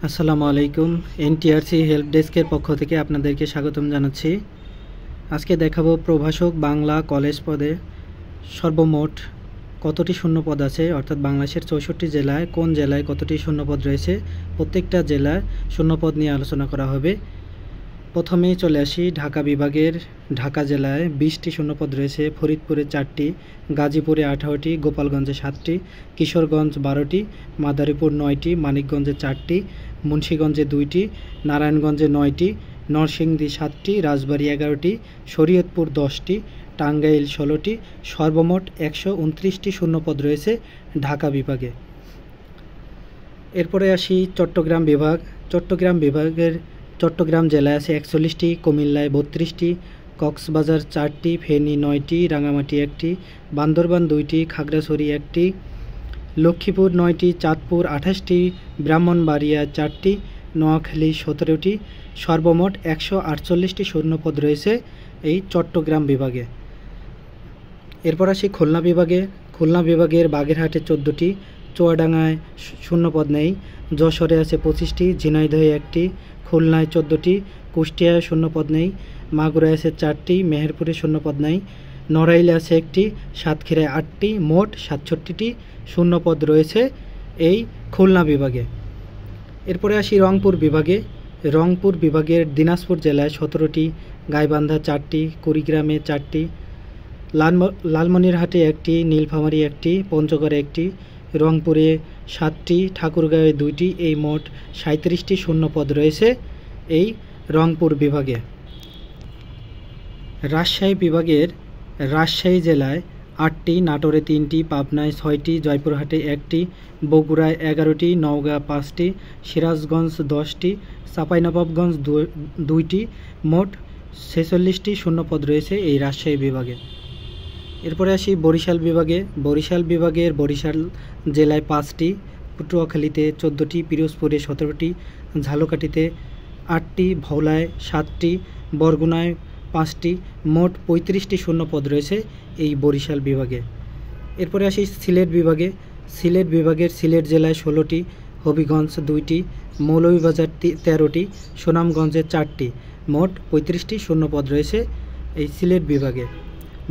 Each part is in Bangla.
আসসালামু আলাইকুম। এনটিআরসি হেল্প ডেস্কের পক্ষ থেকে আপনাদেরকে স্বাগতম জানাচ্ছি। আজকে দেখাবো প্রভাষক বাংলা কলেজ পদে সর্বমোট কতটি শূন্যপদ আছে, অর্থাৎ বাংলাদেশের 64 জেলায় কোন জেলায় কতটি শূন্যপদ রয়েছে, প্রত্যেকটা জেলার শূন্যপদ নিয়ে আলোচনা করা হবে। প্রথমেই চলে আসি ঢাকা বিভাগের। ঢাকা জেলায় 20টি শূন্যপদ রয়েছে, ফরিদপুরে 4টি, গাজীপুরে 18টি, গোপালগঞ্জে 7টি, কিশোরগঞ্জ 12টি, মাদারীপুর 9টি, মানিকগঞ্জে 4টি, মুন্সিগঞ্জে 2টি, নারায়ণগঞ্জে 9টি, নরসিংদী 7টি, রাজবাড়ী 11টি, শরীয়তপুর 10টি, টাঙ্গাইল 16টি, সর্বমোট 129টি শূন্যপদ রয়েছে ঢাকা বিভাগে। এরপরে আসি চট্টগ্রাম বিভাগ। চট্টগ্রাম জেলায় আছে 41টি, কুমিল্লায় 32টি, কক্সবাজার 4টি, ফেনী 9টি, রাঙামাটি 1টি, বান্দরবান 2টি, খাগড়াছড়ি 1টি, লক্ষ্মীপুর 9টি, চাঁদপুর 28টি, ব্রাহ্মণবাড়িয়া 4টি, নোয়াখালী 17টি, সর্বমোট 148টি শূন্যপদ রয়েছে এই চট্টগ্রাম বিভাগে। এরপর আসি খুলনা বিভাগে। খুলনা বিভাগের বাগেরহাটে 14টি, চুয়াডাঙ্গায় শূন্যপদ নেই, যশোরে আছে 25টি, ঝিনাইদহে 1টি, খুলনায় 14টি, কুষ্টিয়ায় শূন্যপদ নেই, মাগুরায় আছে 4টি, মেহেরপুরে শূন্যপদ নেই, নড়াইলে আছে 1টি, সাতক্ষীরায় 8টি, মোট 67টি শূন্যপদ রয়েছে এই খুলনা বিভাগে। এরপরে আসি রংপুর বিভাগে। রংপুর বিভাগের দিনাজপুর জেলায় 17টি, গাইবান্ধা 4টি, কুড়িগ্রামে 4টি, লালমনিরহাটে 1টি, নীলফামারী 1টি, পঞ্চগড়ে 1টি, রংপুরে 7টি, ঠাকুরগাঁওয়ে 2টি, এই মোট 37টি শূন্যপদ রয়েছে এই রংপুর বিভাগে। রাজশাহী বিভাগের রাজশাহী জেলায় 8টি, নাটোরে 3টি, পাবনায় 6টি, জয়পুরহাটে 1টি, বগুড়ায় 11টি, নওগাঁ 5টি, সিরাজগঞ্জ 10টি, চাঁপাইনবাবগঞ্জ 2টি, মোট 46টি শূন্যপদ রয়েছে এই রাজশাহী বিভাগে। এরপরে আসি বরিশাল বিভাগে। বরিশাল বিভাগের বরিশাল জেলায় 5টি, পটুয়াখালীতে 14টি, পিরোজপুরে 17টি, ঝালকাঠিতে 8টি, ভোলায় 7টি, বরগুনায় 5টি, মোট 35টি শূন্যপদ রয়েছে এই বরিশাল বিভাগে। এরপরে আসি সিলেট বিভাগে। সিলেট বিভাগের সিলেট জেলায় 16টি, হবিগঞ্জ 2টি, মৌলভীবাজার 13টি, সুনামগঞ্জে 4টি, মোট 35টি শূন্যপদ রয়েছে এই সিলেট বিভাগে।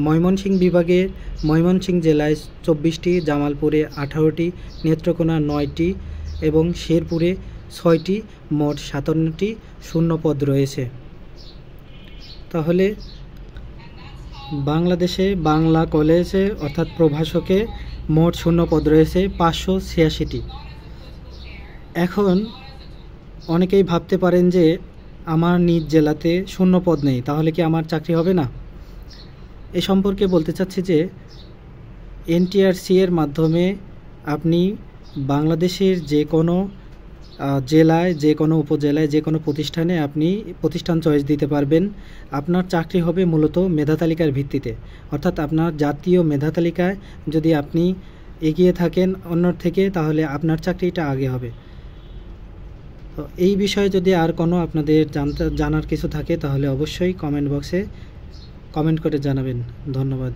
ময়মনসিংহ বিভাগের ময়মনসিংহ জেলায় 24টি, জামালপুরে 18টি, নেত্রকোনা 9টি এবং শেরপুরে 6টি, মোট 57টি শূন্যপদ রয়েছে। তাহলে বাংলাদেশে বাংলা কলেজে অর্থাৎ প্রভাষকে মোট শূন্যপদ রয়েছে 586টি। এখন অনেকেই ভাবতে পারেন যে আমার নিজ জেলাতে শূন্যপদ নেই, তাহলে কি আমার চাকরি হবে না? এ সম্পর্কে বলতে চাচ্ছি যে এনটিআরসি এর মাধ্যমে আপনি বাংলাদেশের যে কোনো জেলায়, যে কোনো উপজেলায়, যে কোনো প্রতিষ্ঠানে আপনি প্রতিষ্ঠান চয়েস দিতে পারবেন। আপনার চাকরি হবে মূলত মেধা তালিকার ভিত্তিতে, অর্থাৎ আপনার জাতীয় মেধা তালিকায় যদি আপনি এগিয়ে থাকেন অন্যর থেকে, তাহলে আপনার চাকরিটা আগে হবে। তো এই বিষয়ে যদি আর কোনো আপনাদের জানার কিছু থাকে তাহলে অবশ্যই কমেন্ট বক্সে কমেন্ট করে জানাবেন। ধন্যবাদ।